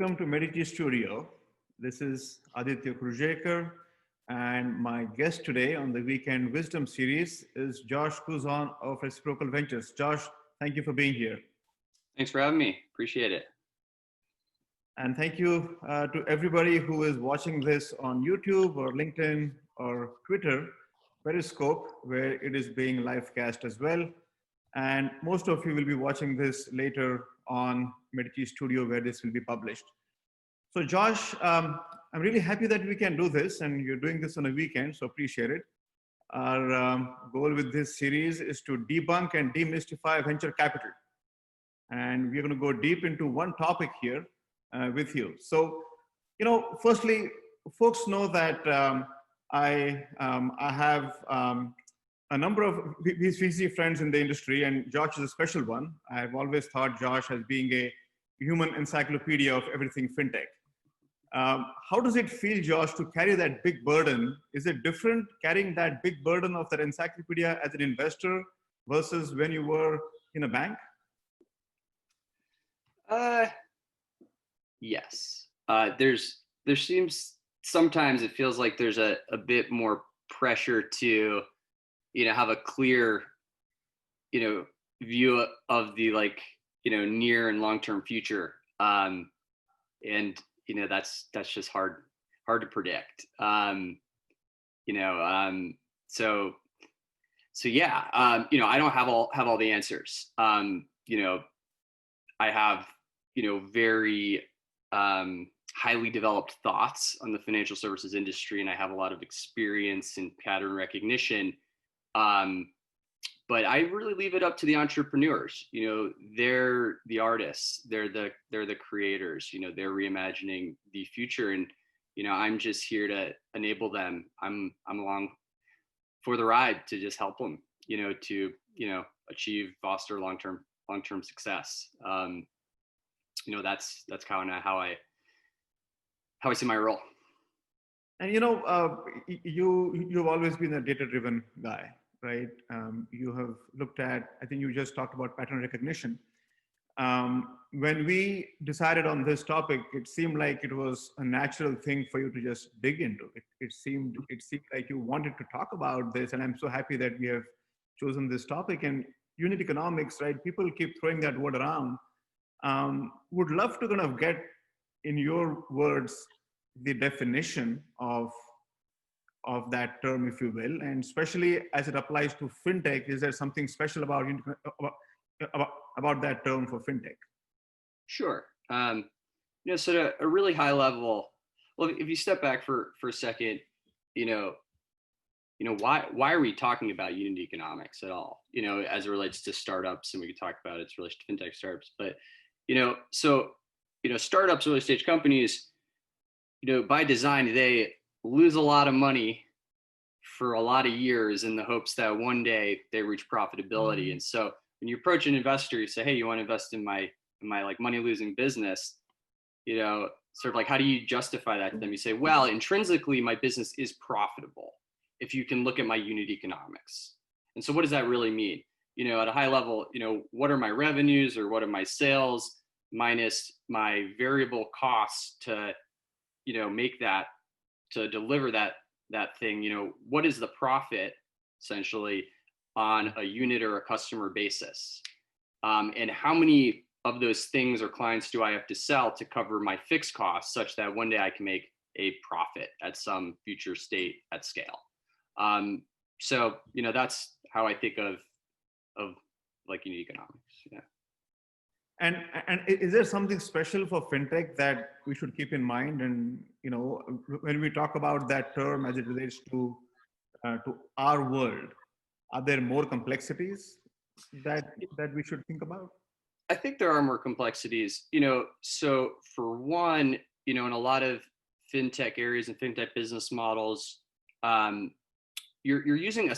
Welcome to MEDICI Studio. This is Aditya Krujekar, and my guest today on the Weekend Wisdom series is Josh Kuzon of Reciprocal Ventures. Josh, thank you for being here. Thanks for having me. Appreciate it. And thank you to everybody who is watching this on YouTube or LinkedIn or Twitter, Periscope, where it is being live cast as well. And most of you will be watching this later on MEDICI Studio, where this will be published. So Josh, I'm really happy that we can do this, and you're doing this on a weekend, so appreciate it. Our goal with this series is to debunk and demystify venture capital. And we're going to go deep into one topic here with you. So, firstly, folks know that I have a number of VC friends in the industry, and Josh is a special one. I've always thought Josh as being a human encyclopedia of everything fintech. How does it feel, Josh, to carry that big burden? Is it different carrying that big burden of that encyclopedia as an investor versus when you were in a bank? Yes. There seems, sometimes it feels like there's a bit more pressure to, have a clear, view of the near and long-term future. And, that's just hard to predict. So yeah, I don't have all the answers. I have, very highly developed thoughts on the financial services industry, and I have a lot of experience in pattern recognition. But I really leave it up to the entrepreneurs. They're the artists, they're the creators. They're reimagining the future, and I'm just here to enable them. I'm along for the ride to just help them, to foster long-term success. That's kind of how I see my role. And you've always been a data-driven guy, right? You have looked at, I think you just talked about pattern recognition. When we decided on this topic, it seemed like it was a natural thing for you to just dig into. It seemed like you wanted to talk about this, and I'm so happy that we have chosen this topic. And unit economics, right? People keep throwing that word around. Would love to kind of get, in your words, the definition of that term, if you will, and especially as it applies to fintech. Is there something special about that term for fintech? Sure. So at a really high level, well, if you step back for a second, why are we talking about unit economics at all? As it relates to startups, and we could talk about its relation to fintech startups, but startups, early stage companies, by design, they lose a lot of money for a lot of years in the hopes that one day they reach profitability. And so when you approach an investor, you say, hey, you want to invest in my like money losing business, sort of like, how do you justify that to them? You say, well, intrinsically, my business is profitable if you can look at my unit economics. And so what does that really mean? At a high level, what are my revenues or what are my sales minus my variable costs to, make that, to deliver that thing, what is the profit essentially on a unit or a customer basis? And how many of those things or clients do I have to sell to cover my fixed costs such that one day I can make a profit at some future state at scale? So, that's how I think of like unit economics. Yeah. And is there something special for fintech that we should keep in mind? And when we talk about that term as it relates to our world, are there more complexities that we should think about? I think there are more complexities. So for one, in a lot of fintech areas and fintech business models, you're using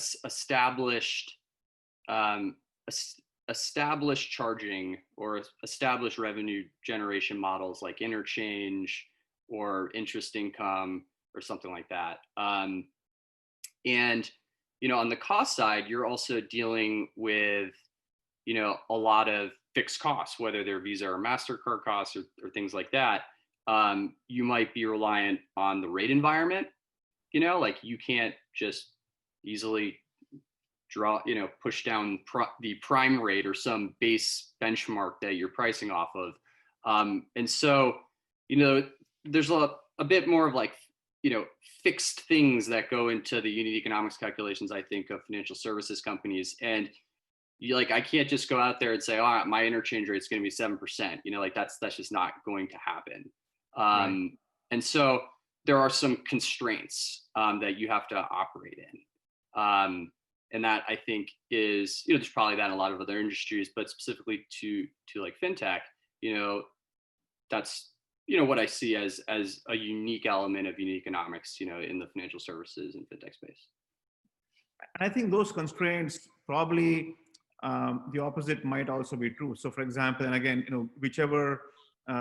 established charging or established revenue generation models like interchange or interest income or something like that. And on the cost side, you're also dealing with a lot of fixed costs, whether they're Visa or MasterCard costs or things like that. you might be reliant on the rate environment. Like you can't just easily push down the prime rate or some base benchmark that you're pricing off of. And so, there's a bit more of like, fixed things that go into the unit economics calculations, I think, of financial services companies. And I can't just go out there and say, oh, my interchange rate is going to be 7%. Like that's just not going to happen. Right. And so there are some constraints that you have to operate in. And that I think is, there's probably that in a lot of other industries, but specifically to like fintech, that's, what I see as a unique element of unit economics, in the financial services and fintech space. And I think those constraints probably the opposite might also be true. So, for example, and again, whichever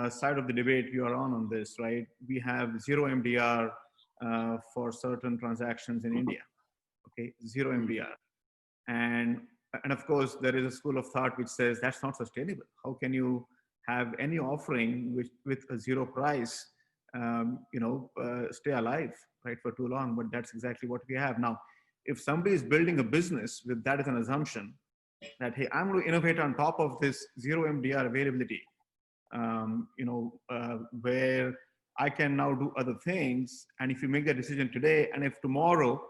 side of the debate you are on this, right? We have zero MDR for certain transactions in India. Okay, zero MDR, and of course there is a school of thought which says that's not sustainable. How can you have any offering with a zero price, stay alive, right, for too long? But that's exactly what we have now. If somebody is building a business with that as an assumption that, hey, I'm going to innovate on top of this zero MDR availability, where I can now do other things. And if you make that decision today, and if tomorrow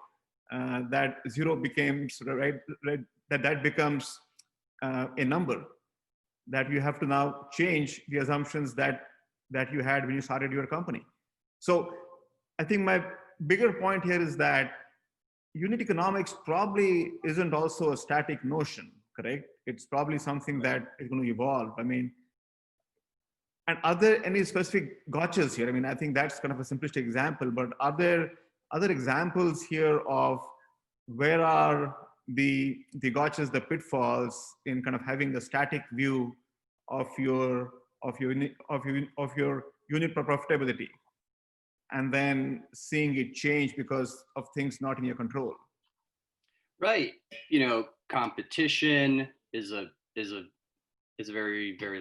that zero becomes that becomes a number that you have to now change the assumptions that you had when you started your company. So I think my bigger point here is that unit economics probably isn't also a static notion, correct? It's probably something that is going to evolve. I mean, and are there any specific gotchas here? I mean, I think that's kind of a simplistic example, but are there other examples here of where are the gotchas, the pitfalls in kind of having a static view of your unit profitability, and then seeing it change because of things not in your control? Right. Competition is a very, very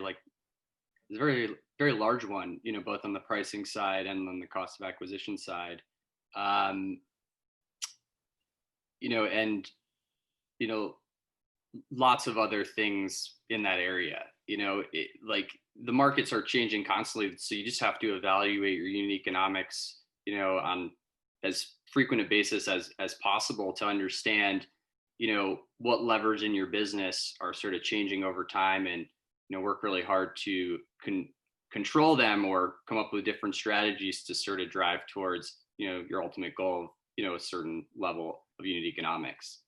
is a very, very large one, both on the pricing side and on the cost of acquisition side. And lots of other things in that area. Like the markets are changing constantly, so you just have to evaluate your unit economics, on as frequent a basis as possible to understand, what levers in your business are sort of changing over time, and work really hard to control them or come up with different strategies to sort of drive towards, your ultimate goal of, a certain level of unit economics.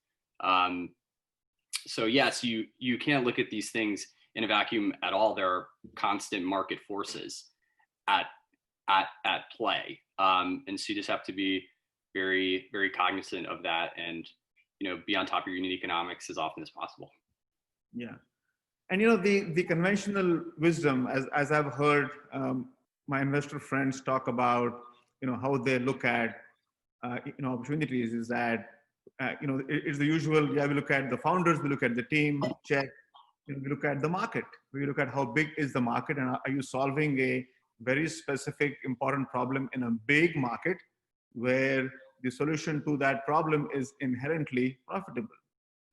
So yes, you can't look at these things in a vacuum at all. There are constant market forces at play. And so you just have to be very, very cognizant of that and, be on top of your unit economics as often as possible. Yeah. And the conventional wisdom, as I've heard my investor friends talk about, how they look at opportunities, is that it's the usual. Yeah, we look at the founders, we look at the team, check. We look at the market. We look at how big is the market, and are you solving a very specific, important problem in a big market where the solution to that problem is inherently profitable,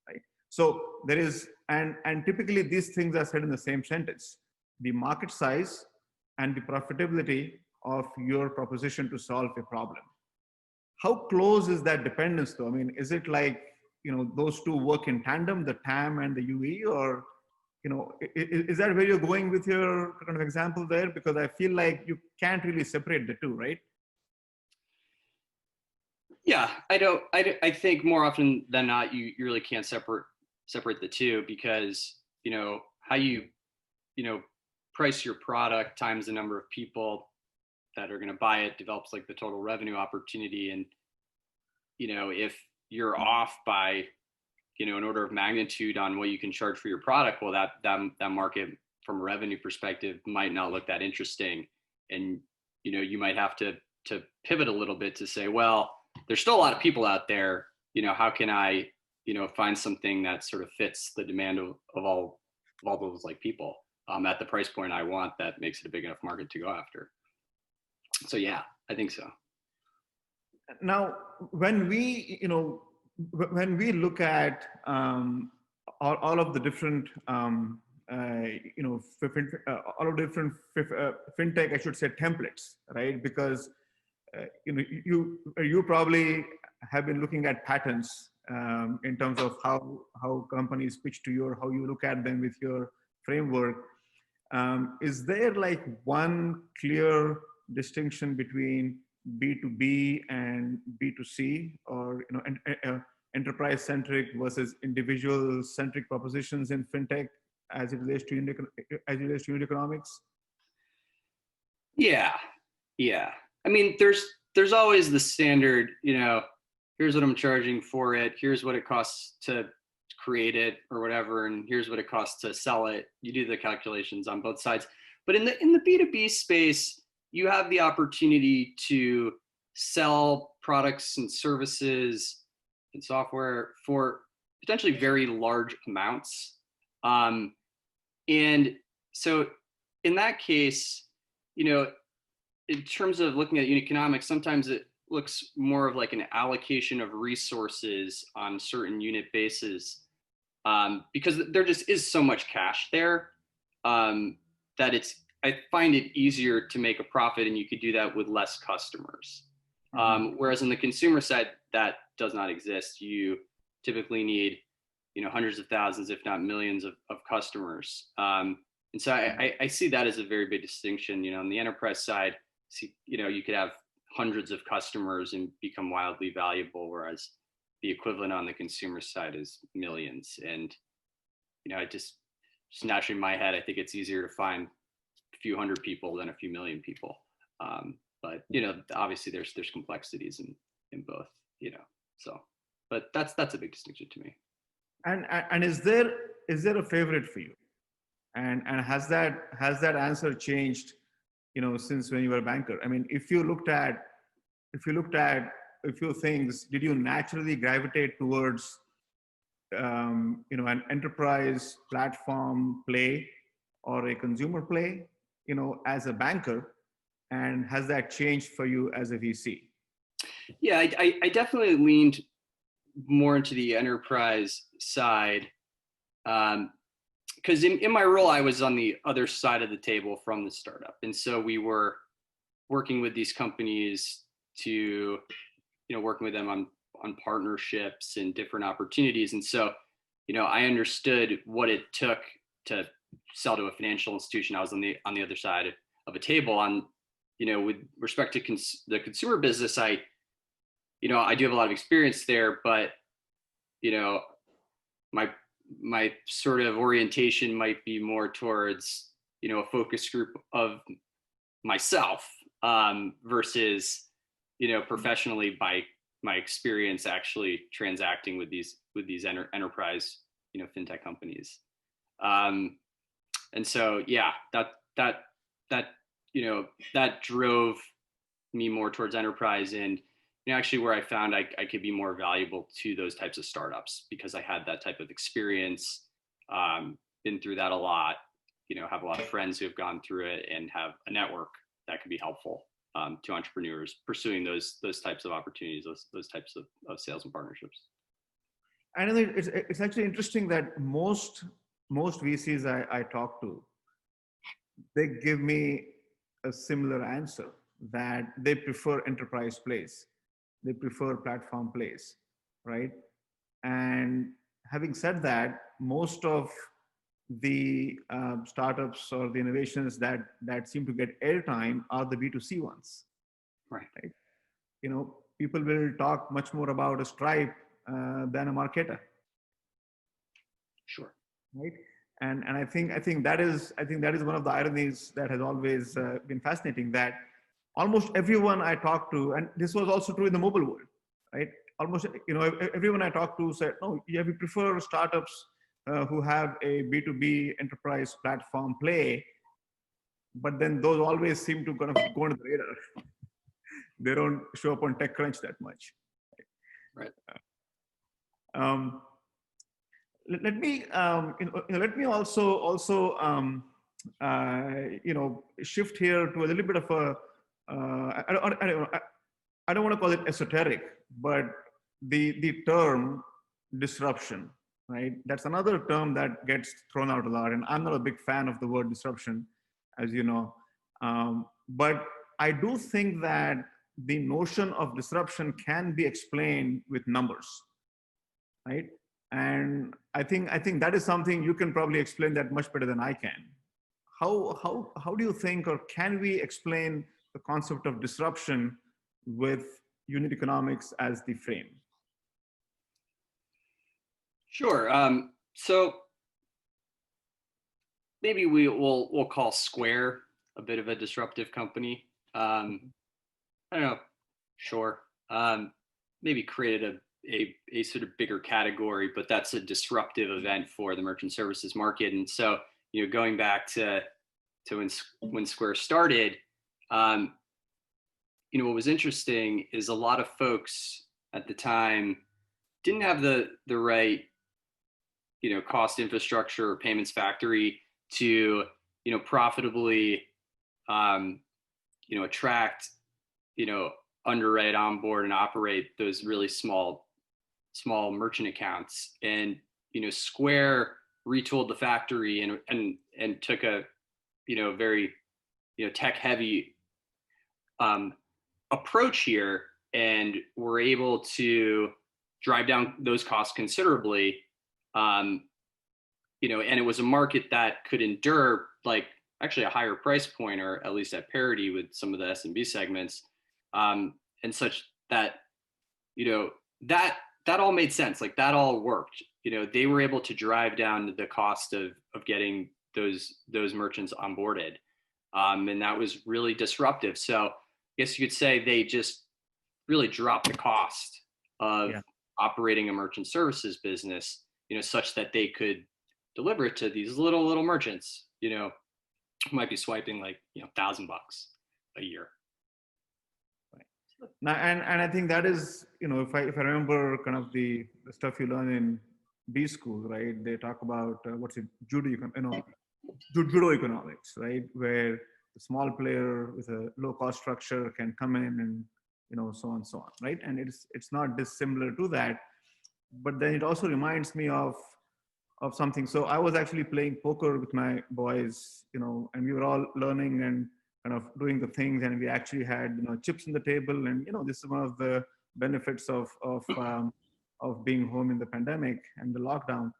right? So there is, and typically these things are said in the same sentence: the market size and the profitability of your proposition to solve a problem. How close is that dependence though? I mean, is it like, those two work in tandem, the TAM and the UE, or, is that where you're going with your kind of example there? Because I feel like you can't really separate the two, right? Yeah, I think more often than not, you really can't separate the two, because, how you, price your product times the number of people that are going to buy it develops like the total revenue opportunity. And, if you're off by, an order of magnitude on what you can charge for your product, well, that market from a revenue perspective might not look that interesting. And, you might have to pivot a little bit to say, well, there's still a lot of people out there, how can I, find something that sort of fits the demand of all those like people at the price point I want, that makes it a big enough market to go after. So yeah, I think so. Now, when we, when we look at all of the different, all of different fintech, I should say, templates, right? Because you probably have been looking at patterns in terms of how companies pitch to you or how you look at them with your framework. Is there like one clear distinction between B2B and B2C, or enterprise centric versus individual centric propositions in fintech as it relates to unit economics? Yeah, yeah. I mean, there's always the standard, here's what I'm charging for it, here's what it costs to create it or whatever, and here's what it costs to sell it. You do the calculations on both sides. But in the B2B space, you have the opportunity to sell products and services and software for potentially very large amounts. And so in that case, in terms of looking at unit economics, sometimes it looks more of like an allocation of resources on certain unit bases, because there just is so much cash there, that I find it easier to make a profit, and you could do that with less customers. Whereas on the consumer side, that does not exist. You typically need, hundreds of thousands, if not millions of customers. And so I see that as a very big distinction. On the enterprise side, you could have hundreds of customers and become wildly valuable, whereas the equivalent on the consumer side is millions. And, I just naturally in my head, I think it's easier to find a few hundred people than a few million people. But, obviously there's complexities in both, so, but that's a big distinction to me. And is there a favorite for you? And has that answer changed, since when you were a banker? I mean, if you looked at a few things, did you naturally gravitate towards, an enterprise platform play or a consumer play, as a banker? And has that changed for you as a VC? Yeah, I definitely leaned more into the enterprise side, because in my role, I was on the other side of the table from the startup. And so we were working with these companies to, working with them on partnerships and different opportunities. And so, I understood what it took to sell to a financial institution. I was on the other side of a table with respect to the consumer business. I do have a lot of experience there, but, my sort of orientation might be more towards, a focus group of myself, versus, professionally by my experience actually transacting with these enterprise, fintech companies. And so, yeah, that drove me more towards enterprise, and actually where I found I could be more valuable to those types of startups because I had that type of experience, been through that a lot, have a lot of friends who have gone through it and have a network that could be helpful, to entrepreneurs pursuing those types of opportunities, those types of sales and partnerships. I know it's actually interesting that most VCs I talk to, they give me a similar answer, that they prefer enterprise plays, they prefer platform plays, right? And having said that, most of the startups or the innovations that seem to get airtime are the B2C ones, right? People will talk much more about a Stripe than a Marketer. Sure. Right. And I think that is one of the ironies that has always been fascinating, that almost everyone I talk to, and this was also true in the mobile world, right? Almost everyone I talk to said, no, yeah, we prefer startups who have a B2B enterprise platform play, but then those always seem to kind of go under the radar. They don't show up on TechCrunch that much. Right. Let me also shift here to a little bit of I don't want to call it esoteric, but the term disruption, right? That's another term that gets thrown out a lot, and I'm not a big fan of the word disruption, as you know. But I do think that the notion of disruption can be explained with numbers, right? And I think that is something you can probably explain that much better than I can. How do you think, or can we explain the concept of disruption with unit economics as the frame? Sure. So maybe we'll call Square a bit of a disruptive company. I don't know. Sure. Maybe created a sort of bigger category, but that's a disruptive event for the merchant services market. And so, going back to when Square started, what was interesting is a lot of folks at the time didn't have the right, cost infrastructure or payments factory to, profitably, attract, underwrite, onboard, and operate those really small merchant accounts. And Square retooled the factory and took a very tech heavy approach here, and were able to drive down those costs considerably. And it was a market that could endure like actually a higher price point, or at least at parity with some of the SMB segments, and such that that all made sense. Like that all worked. They were able to drive down the cost of getting those merchants onboarded, and that was really disruptive. So I guess you could say they just really dropped the cost of operating a merchant services business, such that they could deliver it to these little merchants, who might be swiping like $1,000 a year. Now, and I think that is, if I remember kind of the stuff you learn in B school, right? They talk about judo economics, right? Where the small player with a low cost structure can come in and so on, right? And it's not dissimilar to that, but then it also reminds me of something. So I was actually playing poker with my boys, and we were all learning and kind of doing the things, and we actually had chips on the table, and this is one of the benefits of being home in the pandemic and the lockdown.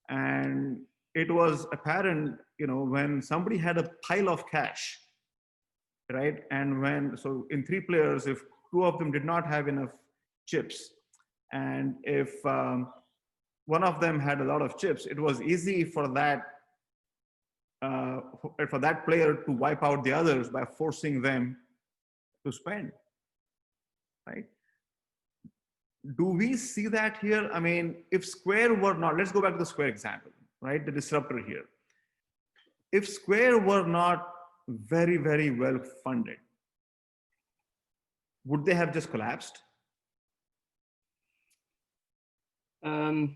And it was apparent, when somebody had a pile of cash, right? And so in 3 players, if 2 of them did not have enough chips, and if one of them had a lot of chips, it was easy for that player to wipe out the others by forcing them to spend, right? Do we see that here? I mean, if Square were not, let's go back to the Square example, right? The disruptor here. If Square were not very, very well funded, would they have just collapsed? I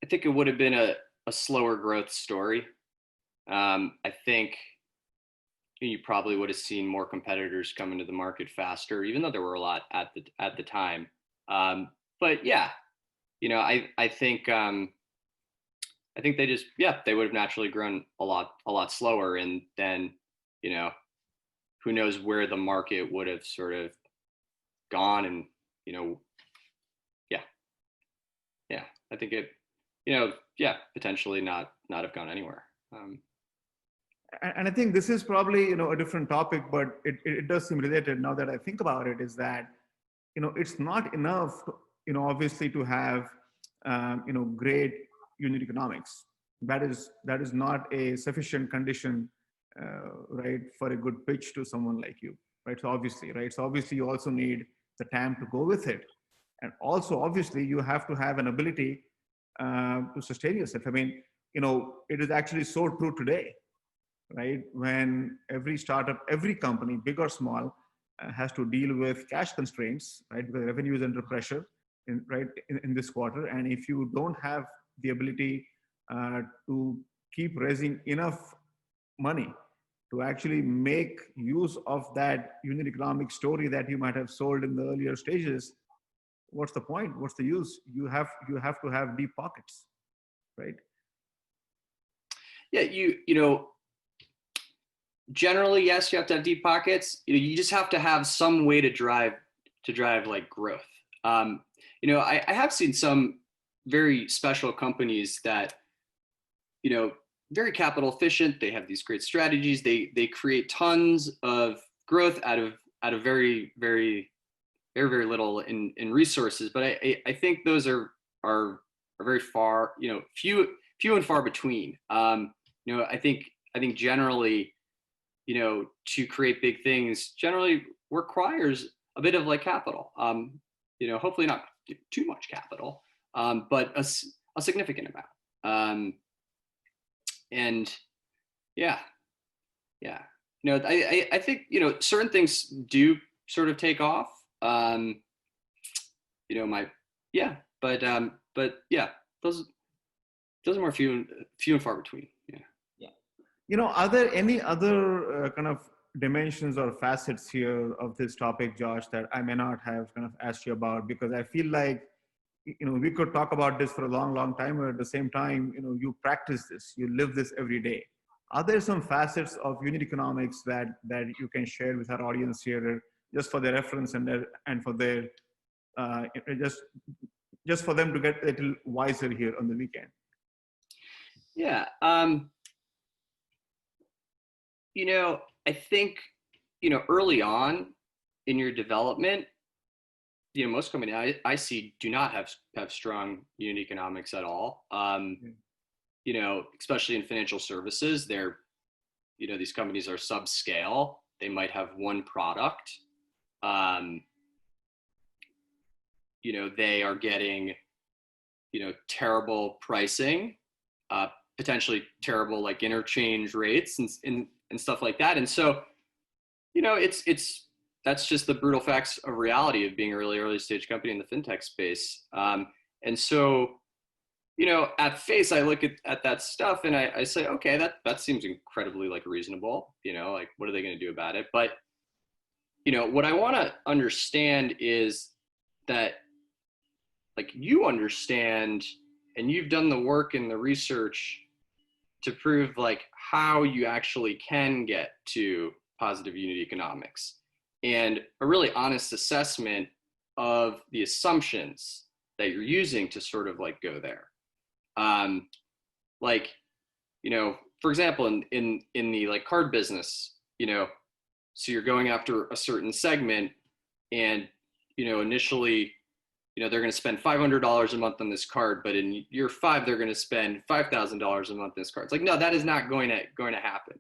think it would have been a slower growth story. I think you probably would have seen more competitors come into the market faster, even though there were a lot at the time. But yeah, I think they just they would have naturally grown a lot slower, and then who knows where the market would have sort of gone, and I think it potentially not have gone anywhere. And I think this is probably a different topic, but it does seem related now that I think about it. Is that it's not enough obviously to have great unit economics. That is not a sufficient condition, right, for a good pitch to someone like you, right? So obviously, right? So obviously you also need the TAM to go with it, and also obviously you have to have an ability to sustain yourself. I mean, it is actually so true today, right? When every startup, every company, big or small, has to deal with cash constraints, right? Because revenue is under pressure in this quarter. And if you don't have the ability to keep raising enough money to actually make use of that unit economic story that you might have sold in the earlier stages, what's the point? What's the use? You have to have deep pockets, right? Yeah, generally, yes, you have to have deep pockets. You just have to have some way to drive like growth. I have seen some very special companies that, very capital efficient. They have these great strategies. They create tons of growth out of very, very, very, very little in resources. But I think those are very far, few and far between. I think generally, to create big things generally requires a bit of like capital. Hopefully not too much capital, but a significant amount. And yeah. I think, certain things do sort of take off. But yeah, those are more few and far between. Yeah. Are there any other kind of dimensions or facets here of this topic, Josh, that I may not have kind of asked you about? Because I feel like, we could talk about this for a long, long time, but at the same time, you practice this, you live this every day. Are there some facets of unit economics that you can share with our audience here, just for their reference and for their, just for them to get a little wiser here on the weekend? Yeah. I think, early on in your development, most companies I see do not have strong unit economics at all. Especially in financial services, these companies are subscale. They might have one product. They are getting, terrible pricing, potentially terrible like interchange rates and stuff like that. And so, that's just the brutal facts of reality of being a really early stage company in the fintech space. And so, at face, I look at that stuff and I say, okay, that seems incredibly like reasonable, like what are they going to do about it? But, what I want to understand is that like you understand and you've done the work and the research to prove like how you actually can get to positive unit economics and a really honest assessment of the assumptions that you're using to sort of like go there. For example, in the like card business, so you're going after a certain segment and, initially, they're going to spend $500 a month on this card, but in year 5, they're going to spend $5,000 a month on this card. It's like, no, that is not going to happen,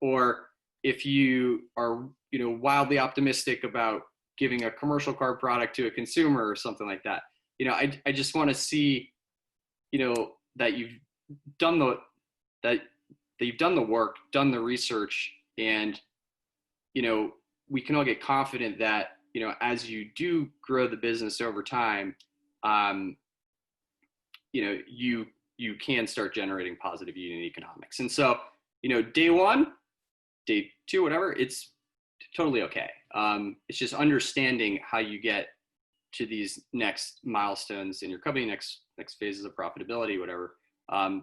or if you are, wildly optimistic about giving a commercial card product to a consumer or something like that, I just want to see, that you've done that you've done the work, done the research, and, we can all get confident that, as you do grow the business over time, you can start generating positive unit economics. And so, day 1, day 2, whatever, it's totally okay. It's just understanding how you get to these next milestones in your company, next phases of profitability, whatever. That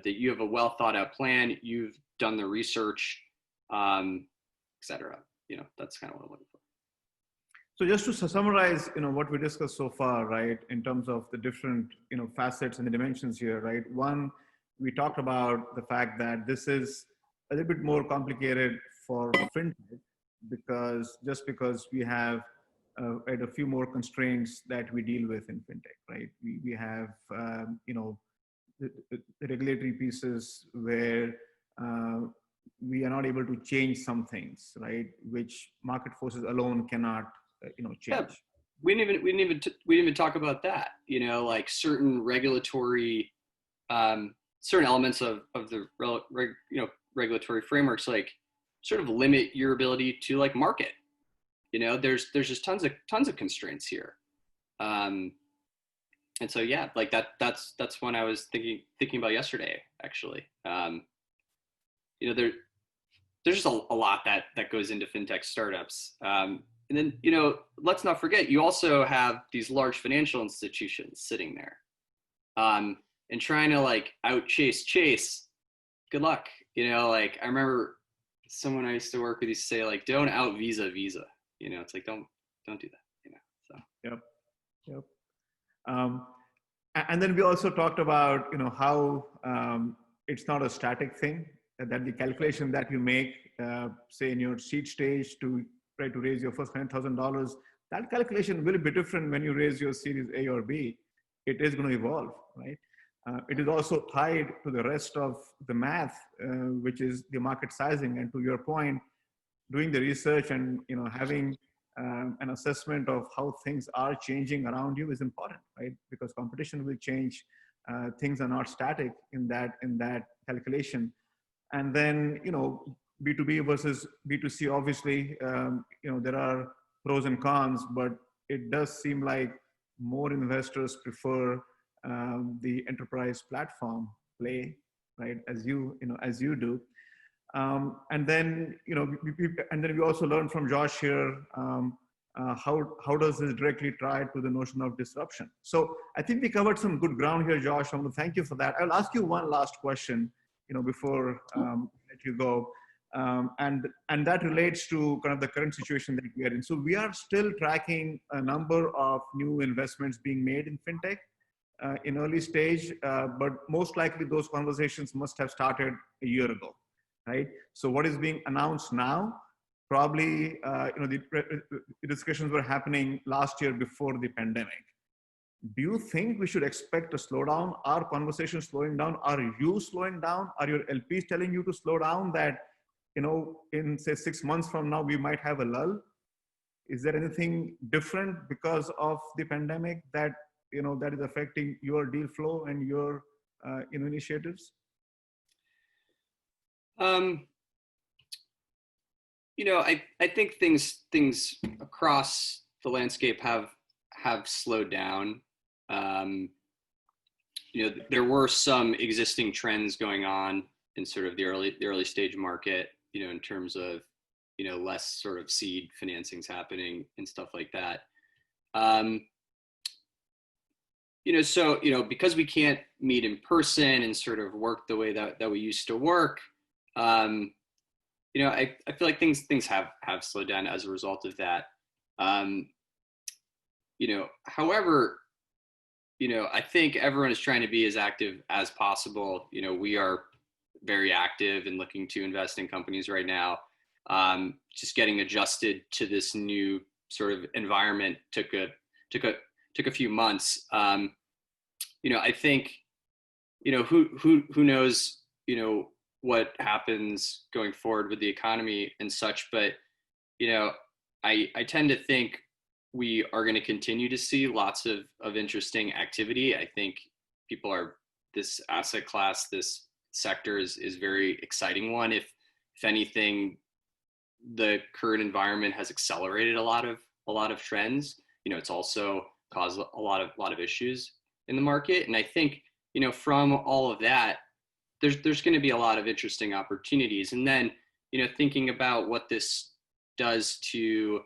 you have a well thought out plan, you've done the research, et cetera. That's kind of what I'm looking for. So just to summarize, what we discussed so far, right, in terms of the different, facets and the dimensions here, right? One, we talked about the fact that this is a little bit more complicated for fintech because we have a few more constraints that we deal with in fintech, right? We have, the regulatory pieces where we are not able to change some things, right? Which market forces alone cannot, change. Yeah. We didn't even talk about that. Like certain regulatory, certain elements of the regulatory frameworks, like sort of limit your ability to like market. There's just tons of constraints here. and so yeah, like that's when I was thinking about yesterday, actually. You know, there's just a lot that goes into fintech startups. And then, you know, let's not forget, you also have these large financial institutions sitting there, and trying to like chase. Good luck. You know, like I remember someone I used to work with used to say like, don't out Visa. You know, it's like don't do that. You know, so. Yep. Yep. Um, and then we also talked about, you know, how it's not a static thing, that the calculation that you make, say in your seed stage to try to raise your first $100,000, that calculation will be different when you raise your series A or B. It is going to evolve, right? It is also tied to the rest of the math, which is the market sizing. And to your point, doing the research and, you know, having an assessment of how things are changing around you is important, right? Because competition will change. Things are not static in that calculation. And then, you know, B2B versus B2C, obviously, you know, there are pros and cons, but it does seem like more investors prefer the enterprise platform play, right? As you do. And then, you know, and then we also learned from Josh here, how does this directly tie to the notion of disruption? So I think we covered some good ground here, Josh. I want to thank you for that. I'll ask you one last question, you know, before let you go. And that relates to kind of the current situation that we are in. So we are still tracking a number of new investments being made in fintech in early stage, but most likely those conversations must have started a year ago, right? So what is being announced now, probably, you know, the discussions were happening last year before the pandemic. Do you think we should expect a slowdown? Are conversations slowing down? Are you slowing down? Are your LPs telling you to slow down, that, you know, in say 6 months from now, we might have a lull? Is there anything different because of the pandemic that, you know, that is affecting your deal flow and your you know, initiatives? You know, I think things across the landscape have slowed down. You know, there were some existing trends going on in sort of the early stage market, you know, in terms of, you know, less sort of seed financings happening and stuff like that. You know, so, you know, because we can't meet in person and sort of work the way that we used to work, you know, I feel like things have slowed down as a result of that. You know, however, you know, I think everyone is trying to be as active as possible. You know, we are very active and looking to invest in companies right now. Just getting adjusted to this new sort of environment took a few months. You know, I think, you know, who knows, you know, what happens going forward with the economy and such, but, you know, I tend to think we are going to continue to see lots of interesting activity. I think this asset class, this sector is very exciting one. If anything, the current environment has accelerated a lot of trends. You know, it's also caused a lot of issues in the market. And I think, you know, from all of that, there's going to be a lot of interesting opportunities. And then, you know, thinking about what this does to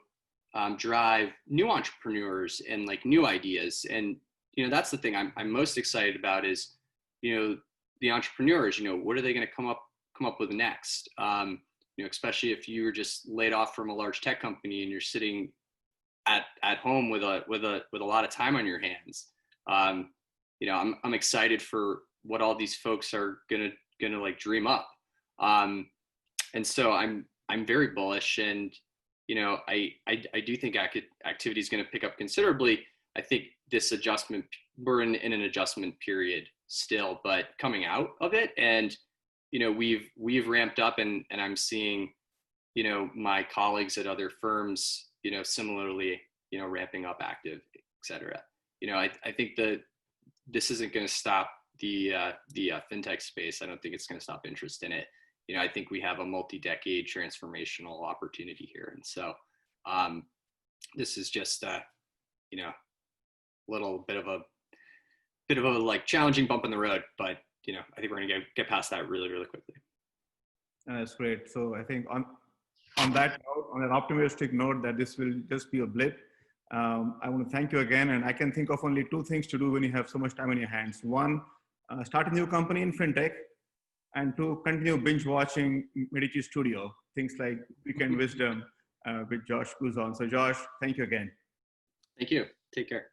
drive new entrepreneurs and like new ideas. And, you know, that's the thing I'm most excited about is, you know, the entrepreneurs, you know, what are they going to come up with next? You know, especially if you were just laid off from a large tech company and you're sitting at home with a lot of time on your hands. You know, I'm excited for what all these folks are gonna like dream up. And so I'm very bullish, and, you know, I do think activity is going to pick up considerably. I think we're in an adjustment period still, but coming out of it. And, you know, we've ramped up, and I'm seeing, you know, my colleagues at other firms, you know, similarly, you know, ramping up active, et cetera. You know, I think this isn't going to stop the fintech space. I don't think it's going to stop interest in it. You know, I think we have a multi-decade transformational opportunity here. And so this is just, you know, a little bit of a bit of a like challenging bump in the road, but I think we're gonna get past that really, really quickly. That's great. So I think on that note, on an optimistic note that this will just be a blip, I want to thank you again. And I can think of only two things to do when you have so much time on your hands. One, start a new company in FinTech, and two, continue binge watching MEDICI Studio, things like Weekend Wisdom with Josh Kuzon. So Josh, thank you again. Thank you. Take care.